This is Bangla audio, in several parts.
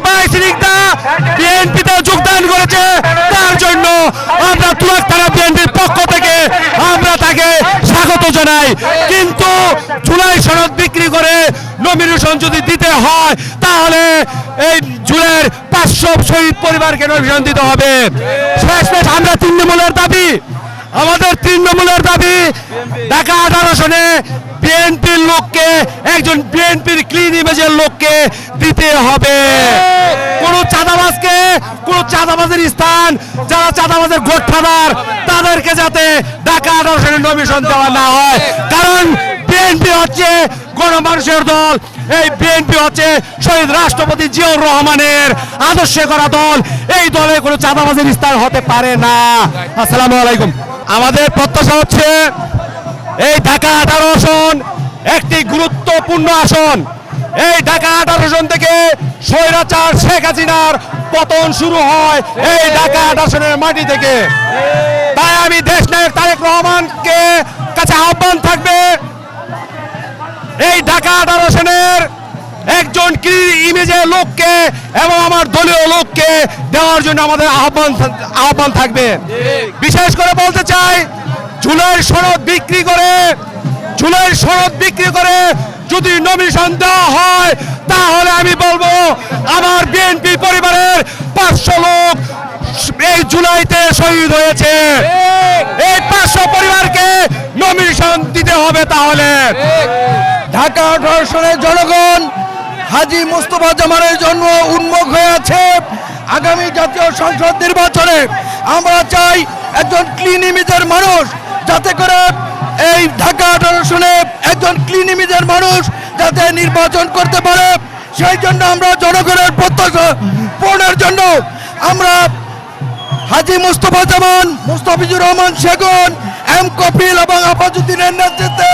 22 রিক্তা বিএনপিতে যোগদান করেছে, তার জন্য আমরা তুরাগ থানা বিএনপির পক্ষ থেকে আমরা তাকে স্বাগত জানাই। কিন্তু জুলাই সনদ বিক্রি করে নমিনেশন যদি দিতে হয় তাহলে এই জুলাইয়ের 500 শহীদ পরিবারকে নমিনেশন দিতে হবে। শেষমেশ আমরা 3 নম্বরের দাবি, আমাদের 3 নম্বরের দাবি ঢাকা 18 আসনে বিএনপির লোককে, একজন বিএনপির ক্লিন ইমেজের লোককে দিতে হবে। কোন চাঁদাবাজকে, কোন চাঁদাবাজের স্থান, যারা চাঁদাবাজের গোঠফাদার তাদেরকে যাতে ঢাকা 18 আসনে নমিনেশন দেওয়া না হয়। কারণ বিএনপি হচ্ছে গণমানুষের দল, এই বিএনপি হচ্ছে শহীদ রাষ্ট্রপতি জিয়াউর রহমানের আদর্শে করা দল। এই দলে কোনো চাঁদাবাজের স্থান হতে পারে না। আসসালামু আলাইকুম। আমাদের প্রত্যাশা হচ্ছে এই ঢাকা 18 আসন একটি গুরুত্বপূর্ণ আসন। এই ঢাকা 18 আসন থেকে স্বৈরাচার শেখ হাসিনার পতন শুরু হয় এই ঢাকা 18 আসনের মাটি থেকে। তাই আমি দেশনায়ক তারেক রহমানকে কাছে আহ্বান থাকবে এই ঢাকা 18 আসনের একজন ইমেজের লোককে এবং আমার দলীয় লোককে দেওয়ার জন্য আমাদের আহ্বান থাকবে। বিশেষ করে বলতে চাই, জুলাইয়ের সনদ বিক্রি করে যদি নমিনেশন দেওয়া হয় তাহলে আমি বলবো আমার বিএনপি পরিবারের 500 লোক এই জুলাইতে শহীদ হয়েছে। এই 500 পরিবারকে নমিনেশন দিতে হবে। তাহলে ঢাকা 18 আসনের জনগণ হাজী মোস্তফা জামানের জন্য উন্মুখ হয়ে আছে। আগামী জাতীয় সংসদ নির্বাচনে আমরা চাই একজন ক্লিন ইমেজের মানুষ, যাতে করে এই ঢাকা 18 আসনে একজন ক্লিন ইমেজের মানুষ যাতে নির্বাচন করতে পারে। সেই জন্য আমরা জনগণের প্রত্যাশা পূরণের জন্য আমরা হাজী মোস্তফা জামান, মুস্তাফিজুর রহমান সেগুন, এম কপিল এবং আফাজউদ্দিনের নেতৃত্বে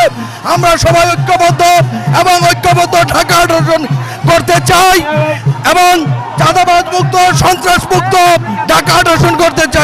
আমরা সবাই ঐক্যবদ্ধ ঢাকা 18 করতে চাই এবং চাঁদাবাজ মুক্ত, সন্ত্রাস মুক্ত ঢাকা 18 করতে চাই।